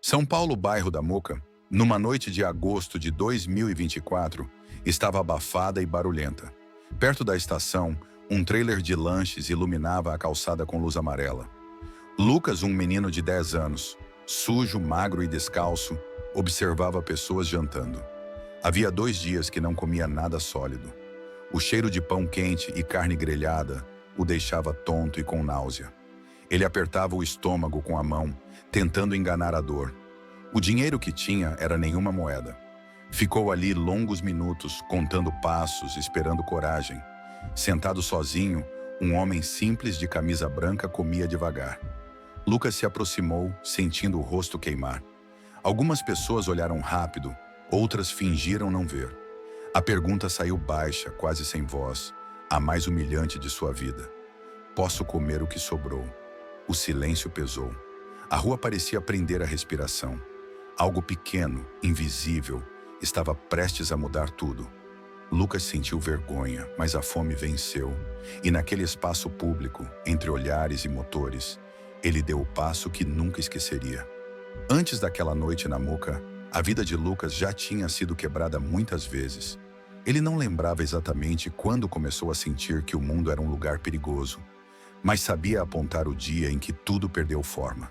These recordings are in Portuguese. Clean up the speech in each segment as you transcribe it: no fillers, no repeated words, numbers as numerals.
São Paulo, bairro da Moca, numa noite de agosto de 2024, estava abafada e barulhenta. Perto da estação, um trailer de lanches iluminava a calçada com luz amarela. Lucas, um menino de 10 anos, sujo, magro e descalço, observava pessoas jantando. Havia 2 dias que não comia nada sólido. O cheiro de pão quente e carne grelhada o deixava tonto e com náusea. Ele apertava o estômago com a mão, tentando enganar a dor. O dinheiro que tinha era nenhuma moeda. Ficou ali longos minutos, contando passos, esperando coragem. Sentado sozinho, um homem simples de camisa branca comia devagar. Lucas se aproximou, sentindo o rosto queimar. Algumas pessoas olharam rápido, outras fingiram não ver. A pergunta saiu baixa, quase sem voz, a mais humilhante de sua vida. Posso comer o que sobrou? O silêncio pesou. A rua parecia prender a respiração. Algo pequeno, invisível, estava prestes a mudar tudo. Lucas sentiu vergonha, mas a fome venceu. E naquele espaço público, entre olhares e motores, ele deu o passo que nunca esqueceria. Antes daquela noite na Moca, a vida de Lucas já tinha sido quebrada muitas vezes. Ele não lembrava exatamente quando começou a sentir que o mundo era um lugar perigoso, mas sabia apontar o dia em que tudo perdeu forma.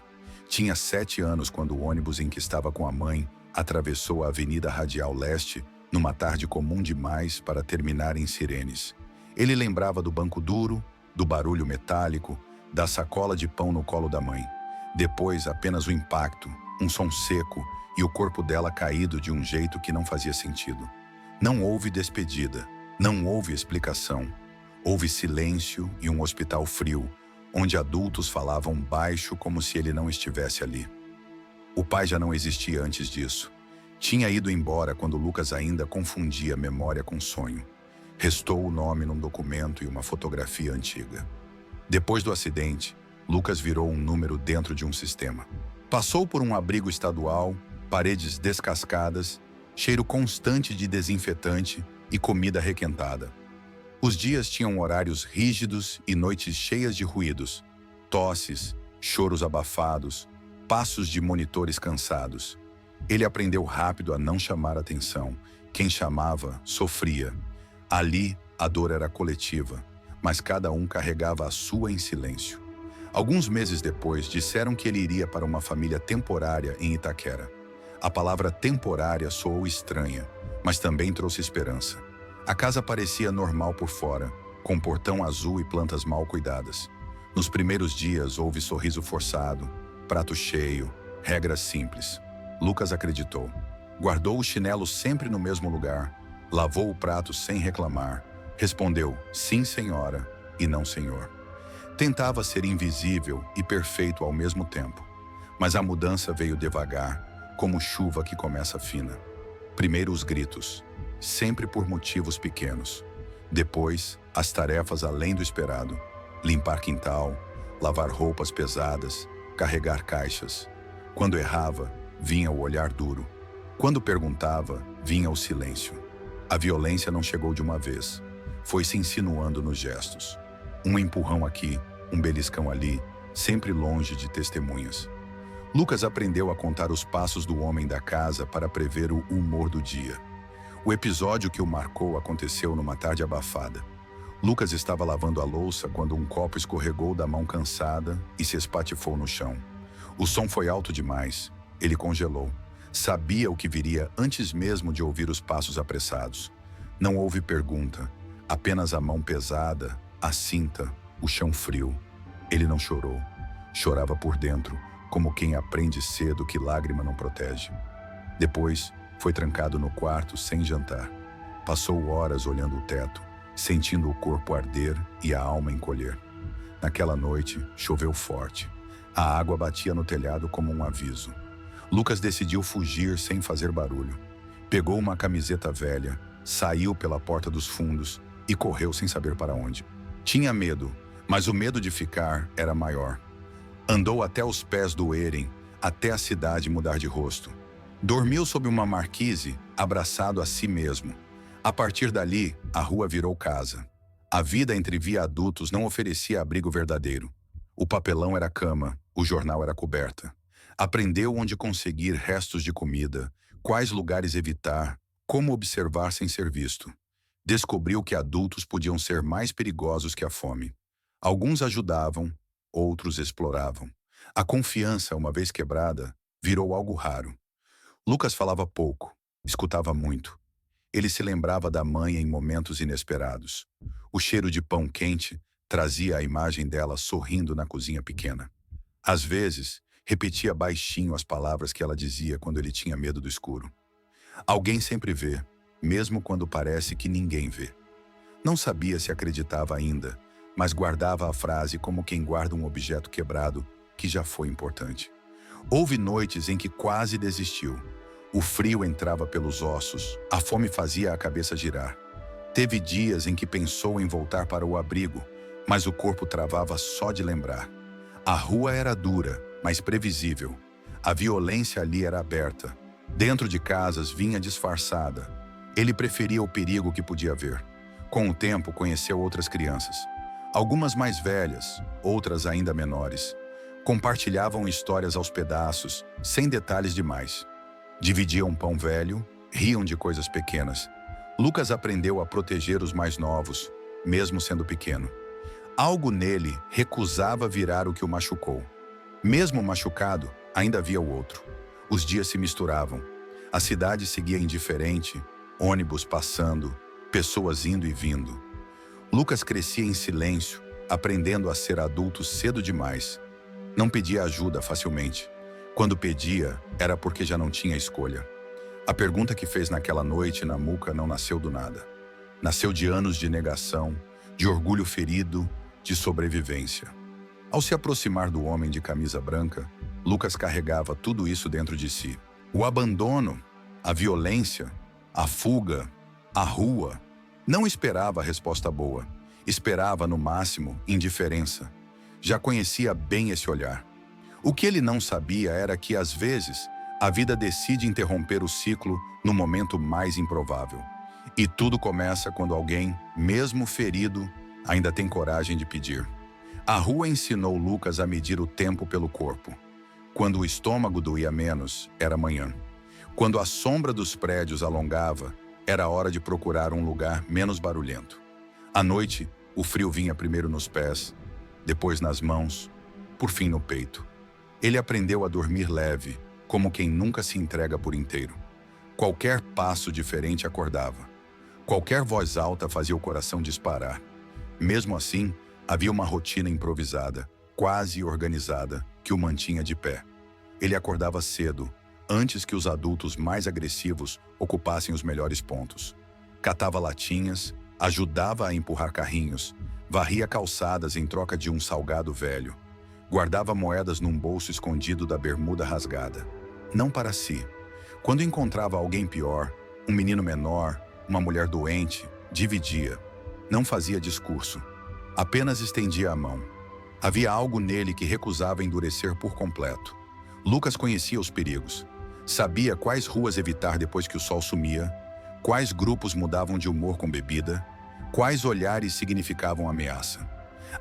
Tinha 7 anos quando o ônibus em que estava com a mãe atravessou a Avenida Radial Leste numa tarde comum demais para terminar em Sirenes. Ele lembrava do banco duro, do barulho metálico, da sacola de pão no colo da mãe. Depois, apenas o impacto, um som seco e o corpo dela caído de um jeito que não fazia sentido. Não houve despedida, não houve explicação. Houve silêncio e um hospital frio, onde adultos falavam baixo como se ele não estivesse ali. O pai já não existia antes disso. Tinha ido embora quando Lucas ainda confundia memória com sonho. Restou o nome num documento e uma fotografia antiga. Depois do acidente, Lucas virou um número dentro de um sistema. Passou por um abrigo estadual, paredes descascadas, cheiro constante de desinfetante e comida requentada. Os dias tinham horários rígidos e noites cheias de ruídos, tosses, choros abafados, passos de monitores cansados. Ele aprendeu rápido a não chamar atenção. Quem chamava, sofria. Ali, a dor era coletiva, mas cada um carregava a sua em silêncio. Alguns meses depois, disseram que ele iria para uma família temporária em Itaquera. A palavra temporária soou estranha, mas também trouxe esperança. A casa parecia normal por fora, com portão azul e plantas mal cuidadas. Nos primeiros dias houve sorriso forçado, prato cheio, regras simples. Lucas acreditou. Guardou o chinelo sempre no mesmo lugar, lavou o prato sem reclamar, respondeu sim, senhora, e não, senhor. Tentava ser invisível e perfeito ao mesmo tempo, mas a mudança veio devagar, como chuva que começa fina. Primeiro os gritos, sempre por motivos pequenos. Depois, as tarefas além do esperado. Limpar quintal, lavar roupas pesadas, carregar caixas. Quando errava, vinha o olhar duro. Quando perguntava, vinha o silêncio. A violência não chegou de uma vez. Foi se insinuando nos gestos. Um empurrão aqui, um beliscão ali, sempre longe de testemunhas. Lucas aprendeu a contar os passos do homem da casa para prever o humor do dia. O episódio que o marcou aconteceu numa tarde abafada. Lucas estava lavando a louça quando um copo escorregou da mão cansada e se espatifou no chão. O som foi alto demais. Ele congelou. Sabia o que viria antes mesmo de ouvir os passos apressados. Não houve pergunta, apenas a mão pesada, a cinta, o chão frio. Ele não chorou. Chorava por dentro, como quem aprende cedo que lágrima não protege. Depois, foi trancado no quarto sem jantar. Passou horas olhando o teto, sentindo o corpo arder e a alma encolher. Naquela noite, choveu forte. A água batia no telhado como um aviso. Lucas decidiu fugir sem fazer barulho. Pegou uma camiseta velha, saiu pela porta dos fundos e correu sem saber para onde. Tinha medo, mas o medo de ficar era maior. Andou até os pés doerem, até a cidade mudar de rosto. Dormiu sob uma marquise, abraçado a si mesmo. A partir dali, a rua virou casa. A vida entre viadutos não oferecia abrigo verdadeiro. O papelão era cama, o jornal era coberta. Aprendeu onde conseguir restos de comida, quais lugares evitar, como observar sem ser visto. Descobriu que adultos podiam ser mais perigosos que a fome. Alguns ajudavam, outros exploravam. A confiança, uma vez quebrada, virou algo raro. Lucas falava pouco, escutava muito. Ele se lembrava da mãe em momentos inesperados. O cheiro de pão quente trazia a imagem dela sorrindo na cozinha pequena. Às vezes, repetia baixinho as palavras que ela dizia quando ele tinha medo do escuro. Alguém sempre vê, mesmo quando parece que ninguém vê. Não sabia se acreditava ainda, mas guardava a frase como quem guarda um objeto quebrado que já foi importante. Houve noites em que quase desistiu. O frio entrava pelos ossos, a fome fazia a cabeça girar. Teve dias em que pensou em voltar para o abrigo, mas o corpo travava só de lembrar. A rua era dura, mas previsível. A violência ali era aberta. Dentro de casas vinha disfarçada. Ele preferia o perigo que podia ver. Com o tempo, conheceu outras crianças. Algumas mais velhas, outras ainda menores. Compartilhavam histórias aos pedaços, sem detalhes demais. Dividiam pão velho, riam de coisas pequenas. Lucas aprendeu a proteger os mais novos, mesmo sendo pequeno. Algo nele recusava virar o que o machucou. Mesmo machucado, ainda havia o outro. Os dias se misturavam. A cidade seguia indiferente, ônibus passando, pessoas indo e vindo. Lucas crescia em silêncio, aprendendo a ser adulto cedo demais. Não pedia ajuda facilmente. Quando pedia, era porque já não tinha escolha. A pergunta que fez naquela noite na muca não nasceu do nada. Nasceu de anos de negação, de orgulho ferido, de sobrevivência. Ao se aproximar do homem de camisa branca, Lucas carregava tudo isso dentro de si. O abandono, a violência, a fuga, a rua. Não esperava a resposta boa. Esperava, no máximo, indiferença. Já conhecia bem esse olhar. O que ele não sabia era que, às vezes, a vida decide interromper o ciclo no momento mais improvável. E tudo começa quando alguém, mesmo ferido, ainda tem coragem de pedir. A rua ensinou Lucas a medir o tempo pelo corpo. Quando o estômago doía menos, era manhã. Quando a sombra dos prédios alongava, era hora de procurar um lugar menos barulhento. À noite, o frio vinha primeiro nos pés, depois nas mãos, por fim no peito. Ele aprendeu a dormir leve, como quem nunca se entrega por inteiro. Qualquer passo diferente acordava. Qualquer voz alta fazia o coração disparar. Mesmo assim, havia uma rotina improvisada, quase organizada, que o mantinha de pé. Ele acordava cedo, antes que os adultos mais agressivos ocupassem os melhores pontos. Catava latinhas, ajudava a empurrar carrinhos, varria calçadas em troca de um salgado velho. Guardava moedas num bolso escondido da bermuda rasgada. Não para si. Quando encontrava alguém pior, um menino menor, uma mulher doente, dividia. Não fazia discurso. Apenas estendia a mão. Havia algo nele que recusava endurecer por completo. Lucas conhecia os perigos. Sabia quais ruas evitar depois que o sol sumia, quais grupos mudavam de humor com bebida, quais olhares significavam ameaça.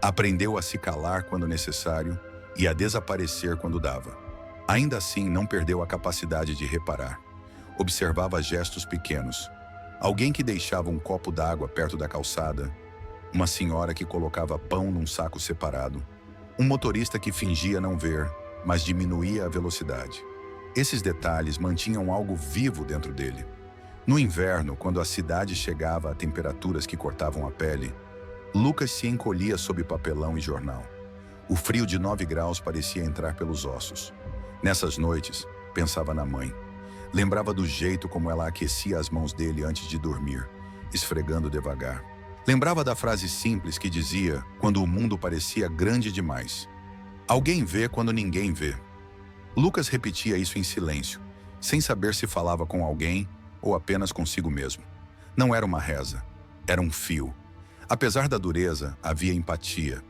Aprendeu a se calar quando necessário e a desaparecer quando dava. Ainda assim, não perdeu a capacidade de reparar. Observava gestos pequenos. Alguém que deixava um copo d'água perto da calçada, uma senhora que colocava pão num saco separado, um motorista que fingia não ver, mas diminuía a velocidade. Esses detalhes mantinham algo vivo dentro dele. No inverno, quando a cidade chegava a temperaturas que cortavam a pele, Lucas se encolhia sob papelão e jornal. O frio de 9 graus parecia entrar pelos ossos. Nessas noites, pensava na mãe. Lembrava do jeito como ela aquecia as mãos dele antes de dormir, esfregando devagar. Lembrava da frase simples que dizia quando o mundo parecia grande demais: alguém vê quando ninguém vê. Lucas repetia isso em silêncio, sem saber se falava com alguém ou apenas consigo mesmo. Não era uma reza, era um fio. Apesar da dureza, havia empatia.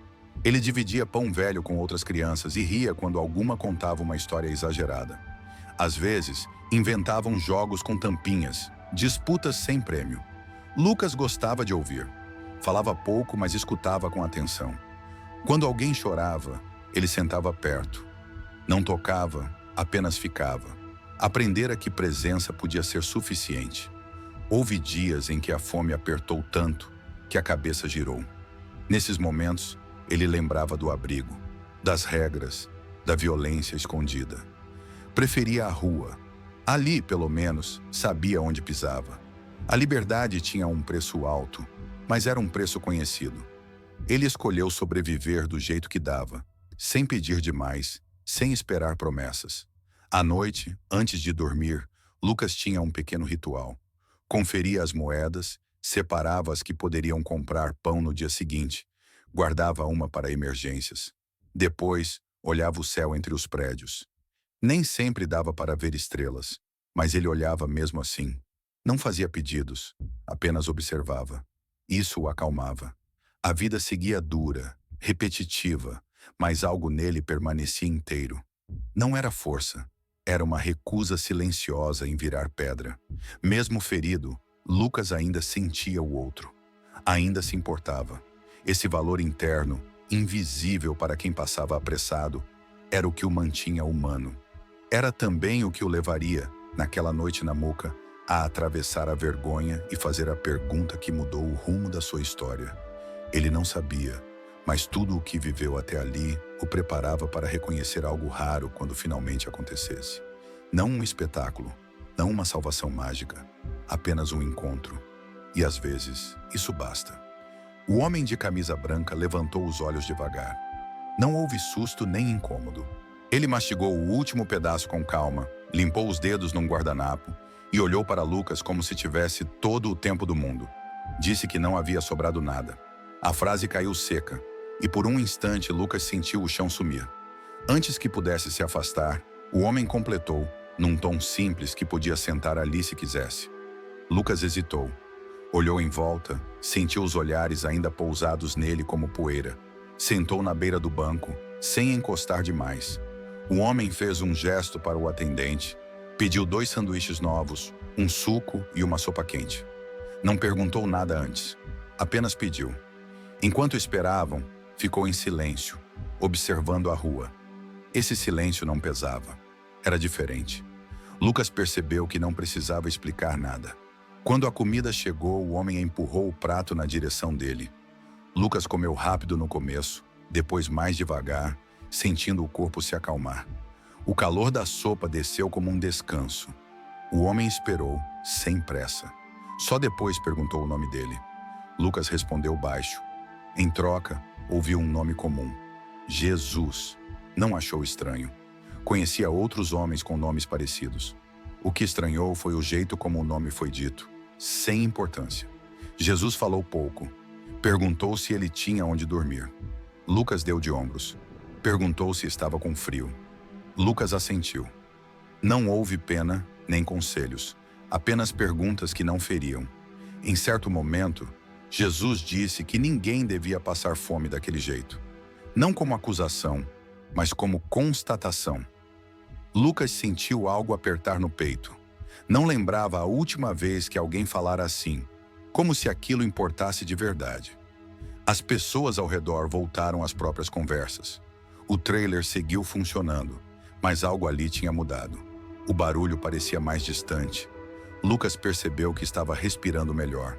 Ele dividia pão velho com outras crianças e ria quando alguma contava uma história exagerada. Às vezes, inventavam jogos com tampinhas, disputas sem prêmio. Lucas gostava de ouvir. Falava pouco, mas escutava com atenção. Quando alguém chorava, ele sentava perto. Não tocava, apenas ficava. Aprendera que presença podia ser suficiente. Houve dias em que a fome apertou tanto que a cabeça girou. Nesses momentos, ele lembrava do abrigo, das regras, da violência escondida. Preferia a rua. Ali, pelo menos, sabia onde pisava. A liberdade tinha um preço alto, mas era um preço conhecido. Ele escolheu sobreviver do jeito que dava, sem pedir demais, sem esperar promessas. À noite, antes de dormir, Lucas tinha um pequeno ritual. Conferia as moedas, separava as que poderiam comprar pão no dia seguinte, guardava uma para emergências. Depois, olhava o céu entre os prédios. Nem sempre dava para ver estrelas, mas ele olhava mesmo assim. Não fazia pedidos, apenas observava. Isso o acalmava. A vida seguia dura, repetitiva, mas algo nele permanecia inteiro. Não era força, era uma recusa silenciosa em virar pedra. Mesmo ferido, Lucas ainda sentia o outro. Ainda se importava. Esse valor interno, invisível para quem passava apressado, era o que o mantinha humano. Era também o que o levaria, naquela noite na Moca, a atravessar a vergonha e fazer a pergunta que mudou o rumo da sua história. Ele não sabia, mas tudo o que viveu até ali o preparava para reconhecer algo raro quando finalmente acontecesse. Não um espetáculo, não uma salvação mágica, apenas um encontro. E às vezes, isso basta. O homem de camisa branca levantou os olhos devagar. Não houve susto nem incômodo. Ele mastigou o último pedaço com calma, limpou os dedos num guardanapo e olhou para Lucas como se tivesse todo o tempo do mundo. Disse que não havia sobrado nada. A frase caiu seca, e por um instante Lucas sentiu o chão sumir. Antes que pudesse se afastar, o homem completou, num tom simples que podia sentar ali se quisesse. Lucas hesitou. Olhou em volta, sentiu os olhares ainda pousados nele como poeira. Sentou na beira do banco, sem encostar demais. O homem fez um gesto para o atendente, pediu 2 sanduíches novos, um suco e uma sopa quente. Não perguntou nada antes, apenas pediu. Enquanto esperavam, ficou em silêncio, observando a rua. Esse silêncio não pesava. Era diferente. Lucas percebeu que não precisava explicar nada. Quando a comida chegou, o homem empurrou o prato na direção dele. Lucas comeu rápido no começo, depois mais devagar, sentindo o corpo se acalmar. O calor da sopa desceu como um descanso. O homem esperou, sem pressa. Só depois perguntou o nome dele. Lucas respondeu baixo. Em troca, ouviu um nome comum. Jesus. Não achou estranho. Conhecia outros homens com nomes parecidos. O que estranhou foi o jeito como o nome foi dito, sem importância. Jesus falou pouco. Perguntou se ele tinha onde dormir. Lucas deu de ombros. Perguntou se estava com frio. Lucas assentiu. Não houve pena nem conselhos, apenas perguntas que não feriam. Em certo momento, Jesus disse que ninguém devia passar fome daquele jeito. Não como acusação, mas como constatação. Lucas sentiu algo apertar no peito. Não lembrava a última vez que alguém falara assim, como se aquilo importasse de verdade. As pessoas ao redor voltaram às próprias conversas. O trailer seguiu funcionando, mas algo ali tinha mudado. O barulho parecia mais distante. Lucas percebeu que estava respirando melhor.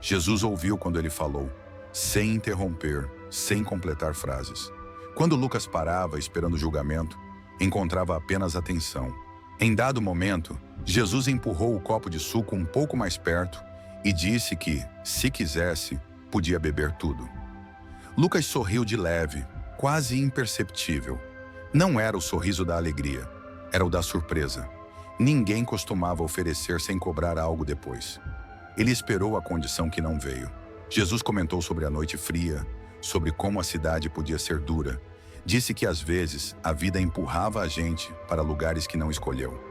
Jesus ouviu quando ele falou, sem interromper, sem completar frases. Quando Lucas parava, esperando o julgamento, encontrava apenas atenção. Em dado momento, Jesus empurrou o copo de suco um pouco mais perto e disse que, se quisesse, podia beber tudo. Lucas sorriu de leve, quase imperceptível. Não era o sorriso da alegria, era o da surpresa. Ninguém costumava oferecer sem cobrar algo depois. Ele esperou a condição que não veio. Jesus comentou sobre a noite fria, sobre como a cidade podia ser dura. Disse que às vezes a vida empurrava a gente para lugares que não escolheu.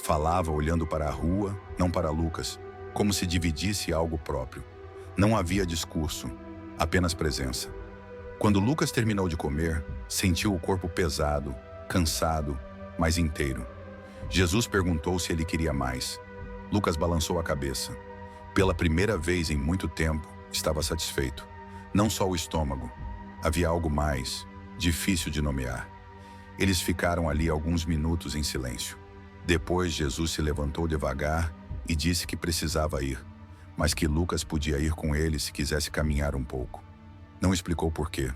Falava olhando para a rua, não para Lucas, como se dividisse algo próprio. Não havia discurso, apenas presença. Quando Lucas terminou de comer, sentiu o corpo pesado, cansado, mas inteiro. Jesus perguntou se ele queria mais. Lucas balançou a cabeça. Pela primeira vez em muito tempo, estava satisfeito. Não só o estômago. Havia algo mais, difícil de nomear. Eles ficaram ali alguns minutos em silêncio. Depois, Jesus se levantou devagar e disse que precisava ir, mas que Lucas podia ir com ele se quisesse caminhar um pouco. Não explicou por quê,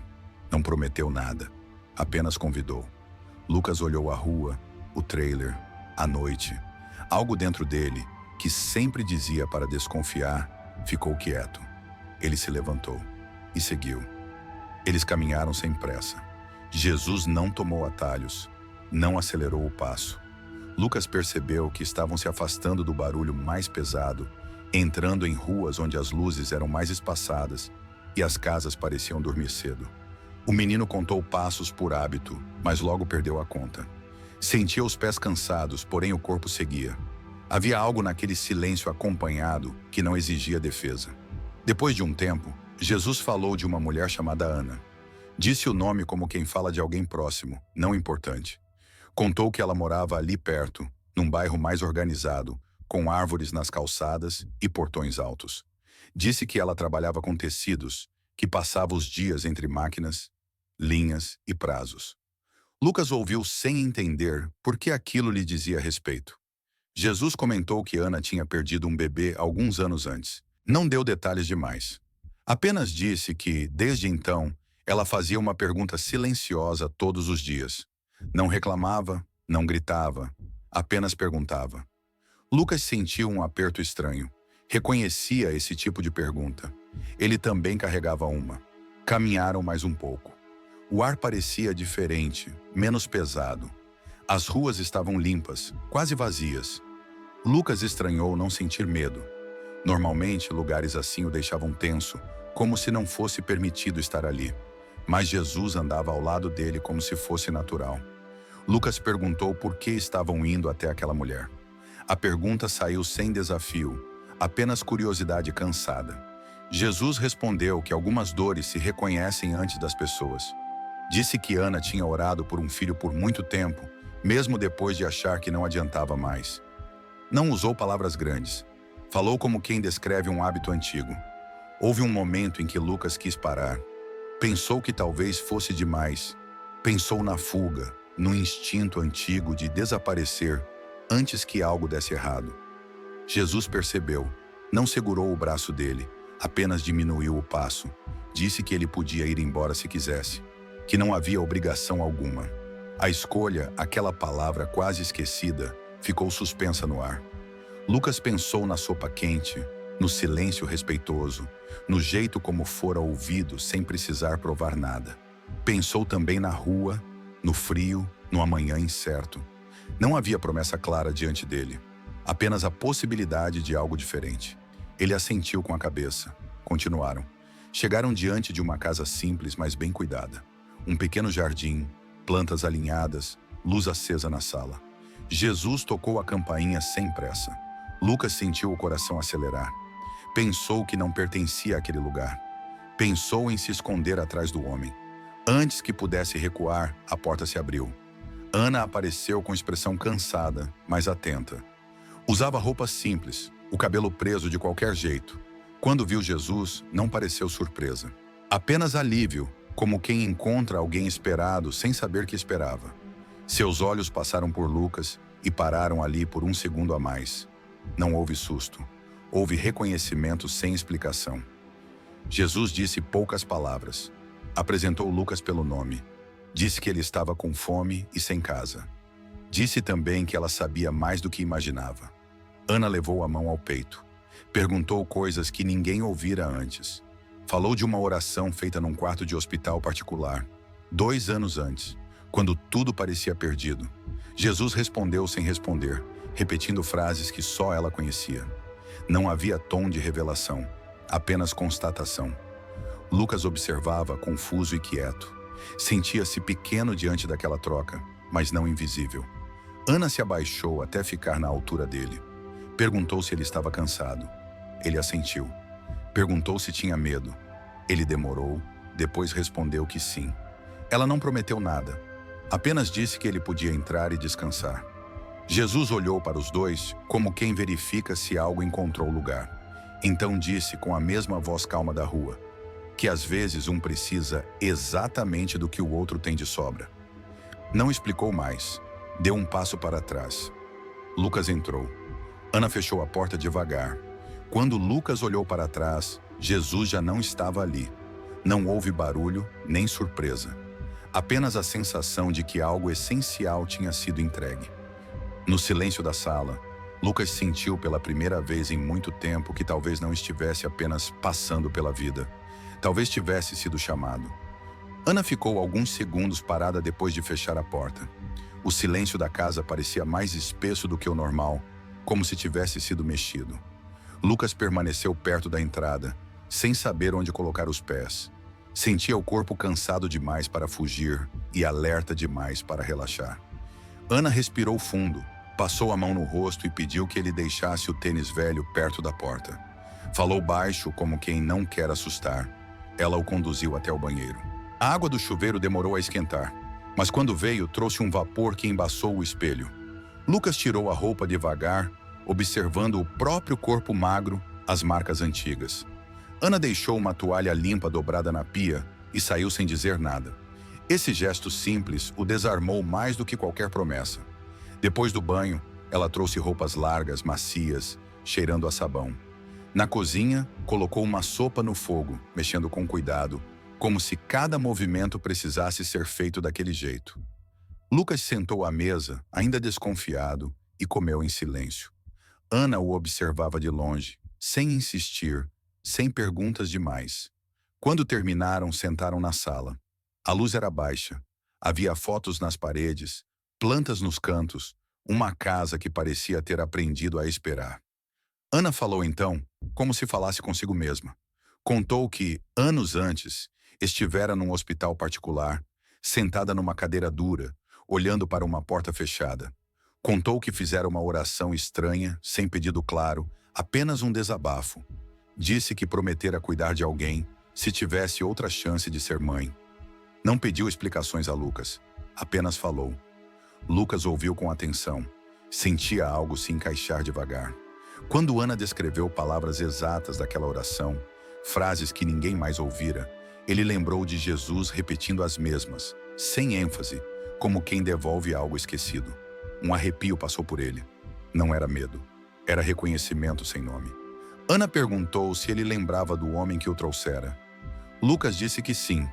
não prometeu nada, apenas convidou. Lucas olhou a rua, o trailer, a noite. Algo dentro dele, que sempre dizia para desconfiar, ficou quieto. Ele se levantou e seguiu. Eles caminharam sem pressa. Jesus não tomou atalhos, não acelerou o passo. Lucas percebeu que estavam se afastando do barulho mais pesado, entrando em ruas onde as luzes eram mais espaçadas e as casas pareciam dormir cedo. O menino contou passos por hábito, mas logo perdeu a conta. Sentia os pés cansados, porém o corpo seguia. Havia algo naquele silêncio acompanhado que não exigia defesa. Depois de um tempo, Jesus falou de uma mulher chamada Ana. Disse o nome como quem fala de alguém próximo, não importante. Contou que ela morava ali perto, num bairro mais organizado, com árvores nas calçadas e portões altos. Disse que ela trabalhava com tecidos, que passava os dias entre máquinas, linhas e prazos. Lucas ouviu sem entender por que aquilo lhe dizia respeito. Jesus comentou que Ana tinha perdido um bebê alguns anos antes. Não deu detalhes demais. Apenas disse que, desde então, ela fazia uma pergunta silenciosa todos os dias. Não reclamava, não gritava, apenas perguntava. Lucas sentiu um aperto estranho. Reconhecia esse tipo de pergunta. Ele também carregava uma. Caminharam mais um pouco. O ar parecia diferente, menos pesado. As ruas estavam limpas, quase vazias. Lucas estranhou não sentir medo. Normalmente, lugares assim o deixavam tenso, como se não fosse permitido estar ali. Mas Jesus andava ao lado dele como se fosse natural. Lucas perguntou por que estavam indo até aquela mulher. A pergunta saiu sem desafio, apenas curiosidade cansada. Jesus respondeu que algumas dores se reconhecem antes das pessoas. Disse que Ana tinha orado por um filho por muito tempo, mesmo depois de achar que não adiantava mais. Não usou palavras grandes. Falou como quem descreve um hábito antigo. Houve um momento em que Lucas quis parar. Pensou que talvez fosse demais. Pensou na fuga, no instinto antigo de desaparecer antes que algo desse errado. Jesus percebeu, não segurou o braço dele, apenas diminuiu o passo. Disse que ele podia ir embora se quisesse, que não havia obrigação alguma. A escolha, aquela palavra quase esquecida, ficou suspensa no ar. Lucas pensou na sopa quente, no silêncio respeitoso, no jeito como fora ouvido sem precisar provar nada. Pensou também na rua, no frio, no amanhã incerto. Não havia promessa clara diante dele, apenas a possibilidade de algo diferente. Ele assentiu com a cabeça. Continuaram. Chegaram diante de uma casa simples, mas bem cuidada. Um pequeno jardim, plantas alinhadas, luz acesa na sala. Jesus tocou a campainha sem pressa. Lucas sentiu o coração acelerar. Pensou que não pertencia àquele lugar. Pensou em se esconder atrás do homem. Antes que pudesse recuar, a porta se abriu. Ana apareceu com expressão cansada, mas atenta. Usava roupas simples, o cabelo preso de qualquer jeito. Quando viu Jesus, não pareceu surpresa. Apenas alívio, como quem encontra alguém esperado sem saber que esperava. Seus olhos passaram por Lucas e pararam ali por um segundo a mais. Não houve susto. Houve reconhecimento sem explicação. Jesus disse poucas palavras. Apresentou Lucas pelo nome. Disse que ele estava com fome e sem casa. Disse também que ela sabia mais do que imaginava. Ana levou a mão ao peito. Perguntou coisas que ninguém ouvira antes. Falou de uma oração feita num quarto de hospital particular, 2 anos antes, quando tudo parecia perdido. Jesus respondeu sem responder, repetindo frases que só ela conhecia. Não havia tom de revelação, apenas constatação. Lucas observava, confuso e quieto. Sentia-se pequeno diante daquela troca, mas não invisível. Ana se abaixou até ficar na altura dele. Perguntou se ele estava cansado. Ele assentiu. Perguntou se tinha medo. Ele demorou, depois respondeu que sim. Ela não prometeu nada. Apenas disse que ele podia entrar e descansar. Jesus olhou para os dois como quem verifica se algo encontrou lugar. Então disse com a mesma voz calma da rua, que às vezes um precisa exatamente do que o outro tem de sobra. Não explicou mais. Deu um passo para trás. Lucas entrou. Ana fechou a porta devagar. Quando Lucas olhou para trás, Jesus já não estava ali. Não houve barulho, nem surpresa. Apenas a sensação de que algo essencial tinha sido entregue. No silêncio da sala, Lucas sentiu pela primeira vez em muito tempo que talvez não estivesse apenas passando pela vida. Talvez tivesse sido chamado. Ana ficou alguns segundos parada depois de fechar a porta. O silêncio da casa parecia mais espesso do que o normal, como se tivesse sido mexido. Lucas permaneceu perto da entrada, sem saber onde colocar os pés. Sentia o corpo cansado demais para fugir e alerta demais para relaxar. Ana respirou fundo, passou a mão no rosto e pediu que ele deixasse o tênis velho perto da porta. Falou baixo, como quem não quer assustar. Ela o conduziu até o banheiro. A água do chuveiro demorou a esquentar, mas quando veio, trouxe um vapor que embaçou o espelho. Lucas tirou a roupa devagar, observando o próprio corpo magro, as marcas antigas. Ana deixou uma toalha limpa dobrada na pia e saiu sem dizer nada. Esse gesto simples o desarmou mais do que qualquer promessa. Depois do banho, ela trouxe roupas largas, macias, cheirando a sabão. Na cozinha, colocou uma sopa no fogo, mexendo com cuidado, como se cada movimento precisasse ser feito daquele jeito. Lucas sentou à mesa, ainda desconfiado, e comeu em silêncio. Ana o observava de longe, sem insistir, sem perguntas demais. Quando terminaram, sentaram na sala. A luz era baixa. Havia fotos nas paredes, plantas nos cantos, uma casa que parecia ter aprendido a esperar. Ana falou então, como se falasse consigo mesma. Contou que, anos antes, estivera num hospital particular, sentada numa cadeira dura, olhando para uma porta fechada. Contou que fizera uma oração estranha, sem pedido claro, apenas um desabafo. Disse que prometera cuidar de alguém, se tivesse outra chance de ser mãe. Não pediu explicações a Lucas, apenas falou. Lucas ouviu com atenção. Sentia algo se encaixar devagar. Quando Ana descreveu palavras exatas daquela oração, frases que ninguém mais ouvira, ele lembrou de Jesus repetindo as mesmas, sem ênfase, como quem devolve algo esquecido. Um arrepio passou por ele. Não era medo, era reconhecimento sem nome. Ana perguntou se ele lembrava do homem que o trouxera. Lucas disse que sim.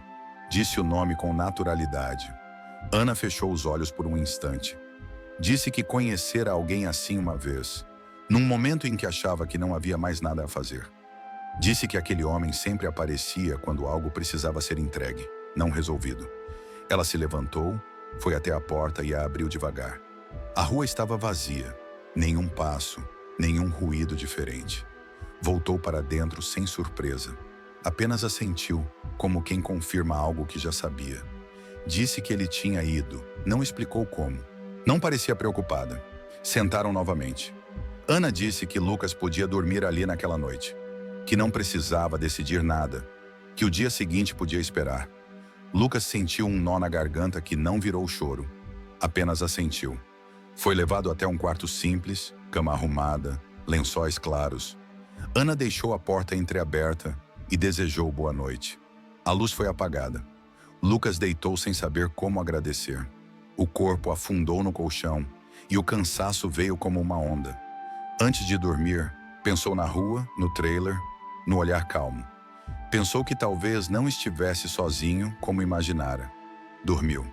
Disse o nome com naturalidade. Ana fechou os olhos por um instante. Disse que conhecera alguém assim uma vez, num momento em que achava que não havia mais nada a fazer. Disse que aquele homem sempre aparecia quando algo precisava ser entregue, não resolvido. Ela se levantou, foi até a porta e a abriu devagar. A rua estava vazia, nenhum passo, nenhum ruído diferente. Voltou para dentro sem surpresa. Apenas assentiu, como quem confirma algo que já sabia. Disse que ele tinha ido, não explicou como. Não parecia preocupada. Sentaram novamente. Ana disse que Lucas podia dormir ali naquela noite, que não precisava decidir nada, que o dia seguinte podia esperar. Lucas sentiu um nó na garganta que não virou choro, apenas assentiu. Foi levado até um quarto simples, cama arrumada, lençóis claros. Ana deixou a porta entreaberta e desejou boa noite. A luz foi apagada. Lucas deitou sem saber como agradecer. O corpo afundou no colchão e o cansaço veio como uma onda. Antes de dormir, pensou na rua, no trailer, no olhar calmo. Pensou que talvez não estivesse sozinho como imaginara. Dormiu.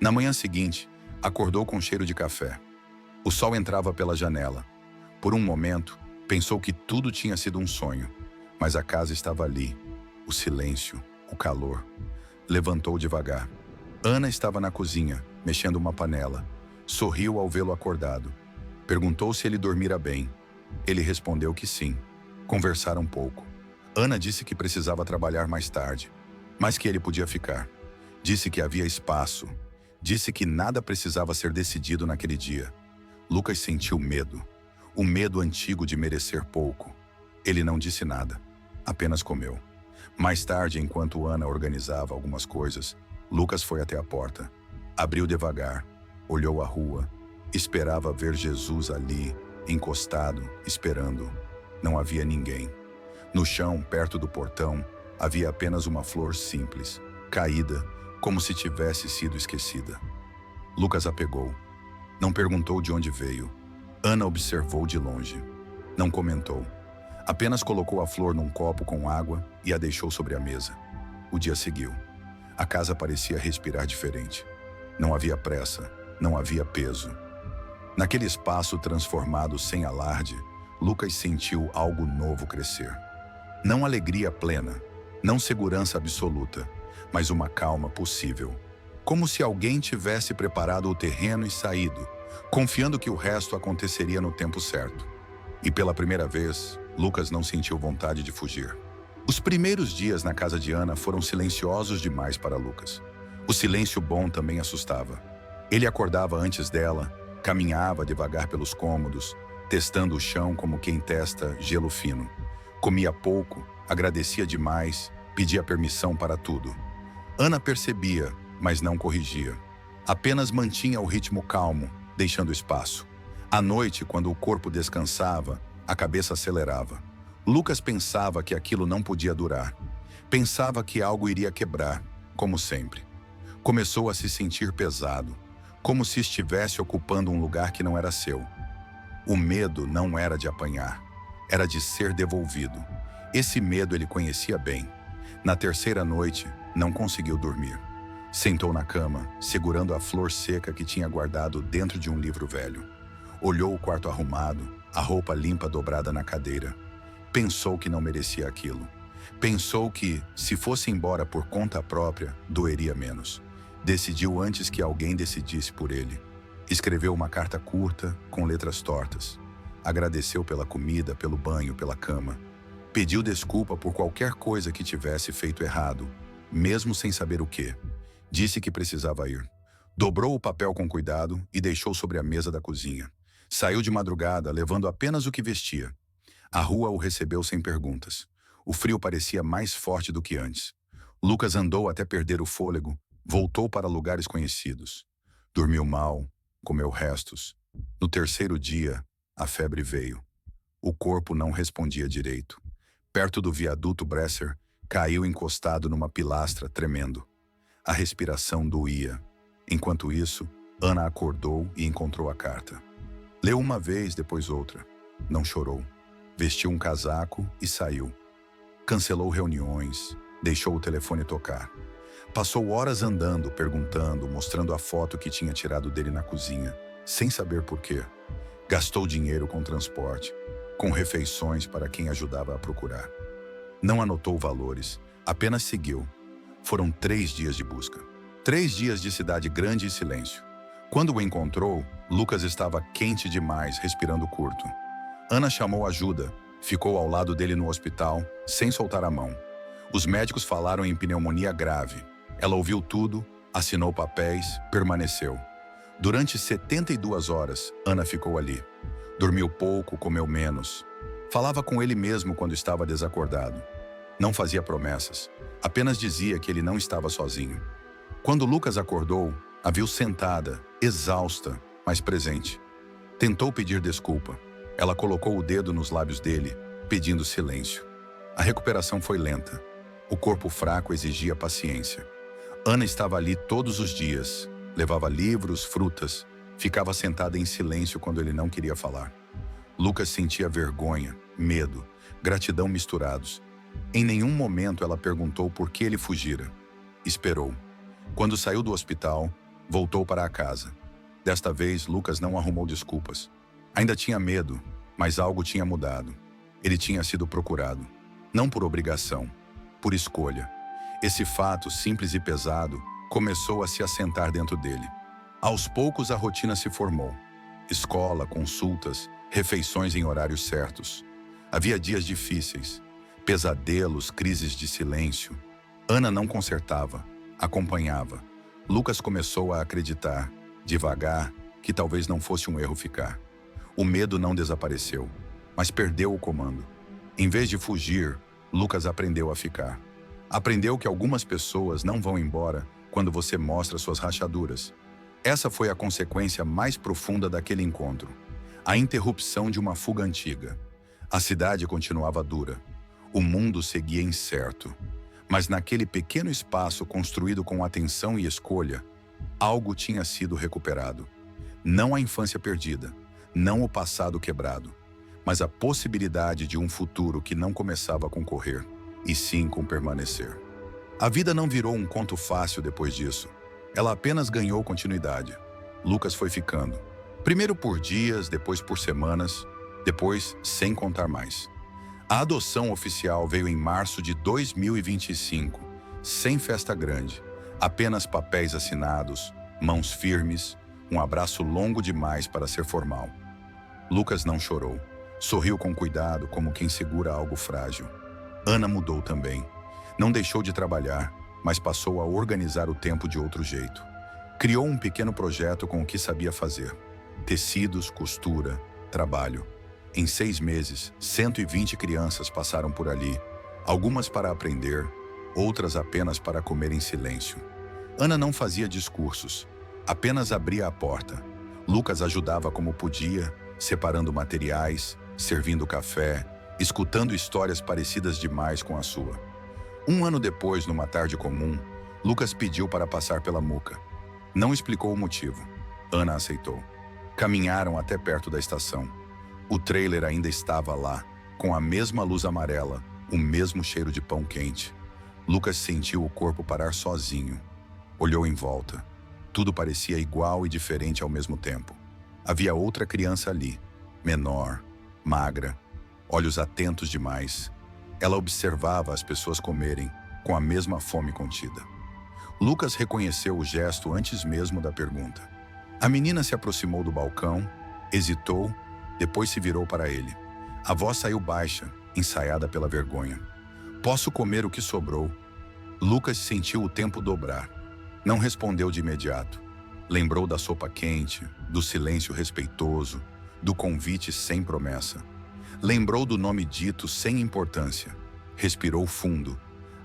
Na manhã seguinte, acordou com cheiro de café. O sol entrava pela janela. Por um momento, pensou que tudo tinha sido um sonho, mas a casa estava ali, o silêncio, o calor. Levantou devagar. Ana estava na cozinha, mexendo uma panela. Sorriu ao vê-lo acordado. Perguntou se ele dormira bem. Ele respondeu que sim. Conversaram um pouco. Ana disse que precisava trabalhar mais tarde, mas que ele podia ficar. Disse que havia espaço. Disse que nada precisava ser decidido naquele dia. Lucas sentiu medo. O medo antigo de merecer pouco. Ele não disse nada. Apenas comeu. Mais tarde, enquanto Ana organizava algumas coisas, Lucas foi até a porta. Abriu devagar. Olhou a rua. Esperava ver Jesus ali, encostado, esperando. Não havia ninguém. No chão, perto do portão, havia apenas uma flor simples, caída, como se tivesse sido esquecida. Lucas a pegou. Não perguntou de onde veio. Ana observou de longe. Não comentou. Apenas colocou a flor num copo com água e a deixou sobre a mesa. O dia seguiu. A casa parecia respirar diferente. Não havia pressa, não havia peso. Naquele espaço transformado sem alarde, Lucas sentiu algo novo crescer. Não alegria plena, não segurança absoluta, mas uma calma possível. Como se alguém tivesse preparado o terreno e saído, confiando que o resto aconteceria no tempo certo. E pela primeira vez, Lucas não sentiu vontade de fugir. Os primeiros dias na casa de Ana foram silenciosos demais para Lucas. O silêncio bom também assustava. Ele acordava antes dela, caminhava devagar pelos cômodos, testando o chão como quem testa gelo fino. Comia pouco, agradecia demais, pedia permissão para tudo. Ana percebia, mas não corrigia. Apenas mantinha o ritmo calmo, deixando espaço. À noite, quando o corpo descansava, a cabeça acelerava. Lucas pensava que aquilo não podia durar. Pensava que algo iria quebrar, como sempre. Começou a se sentir pesado, como se estivesse ocupando um lugar que não era seu. O medo não era de apanhar, era de ser devolvido. Esse medo ele conhecia bem. Na terceira noite, não conseguiu dormir. Sentou na cama, segurando a flor seca que tinha guardado dentro de um livro velho. Olhou o quarto arrumado, a roupa limpa dobrada na cadeira. Pensou que não merecia aquilo. Pensou que, se fosse embora por conta própria, doeria menos. Decidiu antes que alguém decidisse por ele. Escreveu uma carta curta, com letras tortas. Agradeceu pela comida, pelo banho, pela cama. Pediu desculpa por qualquer coisa que tivesse feito errado, mesmo sem saber o quê. Disse que precisava ir. Dobrou o papel com cuidado e deixou sobre a mesa da cozinha. Saiu de madrugada, levando apenas o que vestia. A rua o recebeu sem perguntas. O frio parecia mais forte do que antes. Lucas andou até perder o fôlego, voltou para lugares conhecidos. Dormiu mal, comeu restos. No terceiro dia, a febre veio. O corpo não respondia direito. Perto do viaduto Bresser, caiu encostado numa pilastra, tremendo. A respiração doía. Enquanto isso, Ana acordou e encontrou a carta. Leu uma vez, depois outra. Não chorou. Vestiu um casaco e saiu. Cancelou reuniões, deixou o telefone tocar. Passou horas andando, perguntando, mostrando a foto que tinha tirado dele na cozinha, sem saber por quê. Gastou dinheiro com transporte, com refeições para quem ajudava a procurar. Não anotou valores, apenas seguiu. Foram 3 dias de busca. 3 dias de cidade grande e silêncio. Quando o encontrou, Lucas estava quente demais, respirando curto. Ana chamou ajuda, ficou ao lado dele no hospital, sem soltar a mão. Os médicos falaram em pneumonia grave. Ela ouviu tudo, assinou papéis, permaneceu. Durante 72 horas, Ana ficou ali. Dormiu pouco, comeu menos. Falava com ele mesmo quando estava desacordado. Não fazia promessas, apenas dizia que ele não estava sozinho. Quando Lucas acordou, a viu sentada, exausta, mas presente. Tentou pedir desculpa. Ela colocou o dedo nos lábios dele, pedindo silêncio. A recuperação foi lenta. O corpo fraco exigia paciência. Ana estava ali todos os dias. Levava livros, frutas. Ficava sentada em silêncio quando ele não queria falar. Lucas sentia vergonha, medo, gratidão misturados. Em nenhum momento ela perguntou por que ele fugira. Esperou. Quando saiu do hospital, voltou para a casa. Desta vez, Lucas não arrumou desculpas. Ainda tinha medo, mas algo tinha mudado. Ele tinha sido procurado. Não por obrigação, por escolha. Esse fato, simples e pesado, começou a se assentar dentro dele. Aos poucos, a rotina se formou. Escola, consultas, refeições em horários certos. Havia dias difíceis, pesadelos, crises de silêncio. Ana não consertava, acompanhava. Lucas começou a acreditar, devagar, que talvez não fosse um erro ficar. O medo não desapareceu, mas perdeu o comando. Em vez de fugir, Lucas aprendeu a ficar. Aprendeu que algumas pessoas não vão embora quando você mostra suas rachaduras. Essa foi a consequência mais profunda daquele encontro. A interrupção de uma fuga antiga. A cidade continuava dura. O mundo seguia incerto. Mas naquele pequeno espaço construído com atenção e escolha, Algo tinha sido recuperado. Não a infância perdida, não o passado quebrado, mas a possibilidade de um futuro que não começava com correr, e sim com permanecer. A vida não virou um conto fácil depois disso. Ela apenas ganhou continuidade. Lucas foi ficando. Primeiro por dias, depois por semanas, depois sem contar mais. A adoção oficial veio em março de 2025, sem festa grande, apenas papéis assinados, mãos firmes, um abraço longo demais para ser formal. Lucas não chorou. Sorriu com cuidado, como quem segura algo frágil. Ana mudou também. Não deixou de trabalhar, mas passou a organizar o tempo de outro jeito. Criou um pequeno projeto com o que sabia fazer. Tecidos, costura, trabalho. Em 6 meses, 120 crianças passaram por ali, algumas para aprender, outras apenas para comer em silêncio. Ana não fazia discursos, apenas abria a porta. Lucas ajudava como podia, separando materiais, servindo café, escutando histórias parecidas demais com a sua. 1 ano depois, numa tarde comum, Lucas pediu para passar pela Muca. Não explicou o motivo. Ana aceitou. Caminharam até perto da estação. O trailer ainda estava lá, com a mesma luz amarela, o mesmo cheiro de pão quente. Lucas sentiu o corpo parar sozinho. Olhou em volta. Tudo parecia igual e diferente ao mesmo tempo. Havia outra criança ali, menor, magra, olhos atentos demais. Ela observava as pessoas comerem, com a mesma fome contida. Lucas reconheceu o gesto antes mesmo da pergunta. A menina se aproximou do balcão, hesitou, depois se virou para ele. A voz saiu baixa, ensaiada pela vergonha. "Posso comer o que sobrou?" Lucas sentiu o tempo dobrar. Não respondeu de imediato. Lembrou da sopa quente, do silêncio respeitoso, do convite sem promessa. Lembrou do nome dito sem importância. Respirou fundo.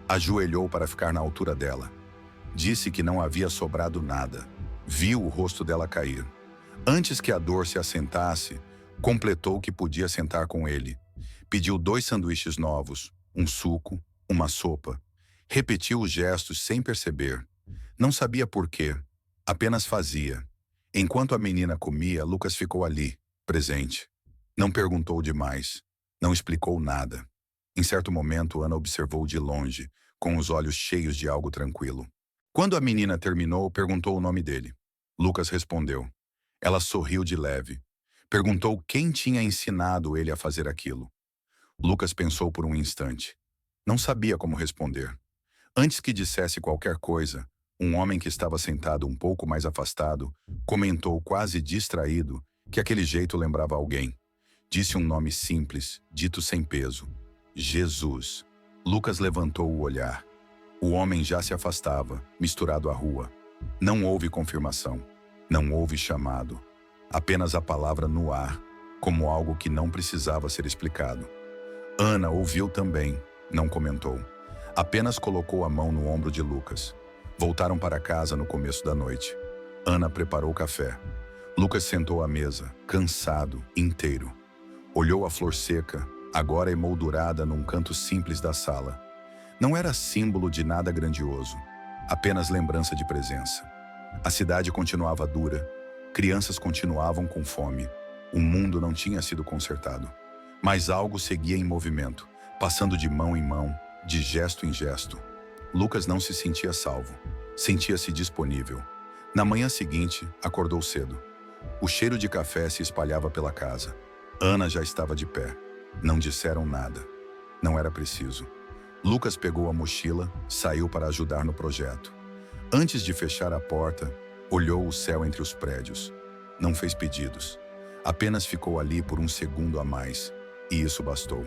Ajoelhou para ficar na altura dela. Disse que não havia sobrado nada. Viu o rosto dela cair. Antes que a dor se assentasse, completou que podia sentar com ele. Pediu 2 sanduíches novos, um suco, uma sopa. Repetiu os gestos sem perceber. Não sabia por quê, apenas fazia. Enquanto a menina comia, Lucas ficou ali, presente. Não perguntou demais, não explicou nada. Em certo momento, Ana observou de longe, com os olhos cheios de algo tranquilo. Quando a menina terminou, perguntou o nome dele. Lucas respondeu. Ela sorriu de leve. Perguntou quem tinha ensinado ele a fazer aquilo. Lucas pensou por um instante. Não sabia como responder. Antes que dissesse qualquer coisa, um homem que estava sentado um pouco mais afastado comentou quase distraído que aquele jeito lembrava alguém. Disse um nome simples, dito sem peso. Jesus. Lucas levantou o olhar. O homem já se afastava, misturado à rua. Não houve confirmação. Não houve chamado. Apenas a palavra no ar, como algo que não precisava ser explicado. Ana ouviu também, não comentou. Apenas colocou a mão no ombro de Lucas. Voltaram para casa no começo da noite. Ana preparou o café. Lucas sentou à mesa, cansado, inteiro. Olhou a flor seca, agora emoldurada num canto simples da sala. Não era símbolo de nada grandioso, apenas lembrança de presença. A cidade continuava dura, crianças continuavam com fome. O mundo não tinha sido consertado. Mas algo seguia em movimento, passando de mão em mão, de gesto em gesto. Lucas não se sentia salvo. Sentia-se disponível. Na manhã seguinte, acordou cedo. O cheiro de café se espalhava pela casa. Ana já estava de pé. Não disseram nada. Não era preciso. Lucas pegou a mochila, saiu para ajudar no projeto. Antes de fechar a porta, olhou o céu entre os prédios. Não fez pedidos. Apenas ficou ali por um segundo a mais. E isso bastou.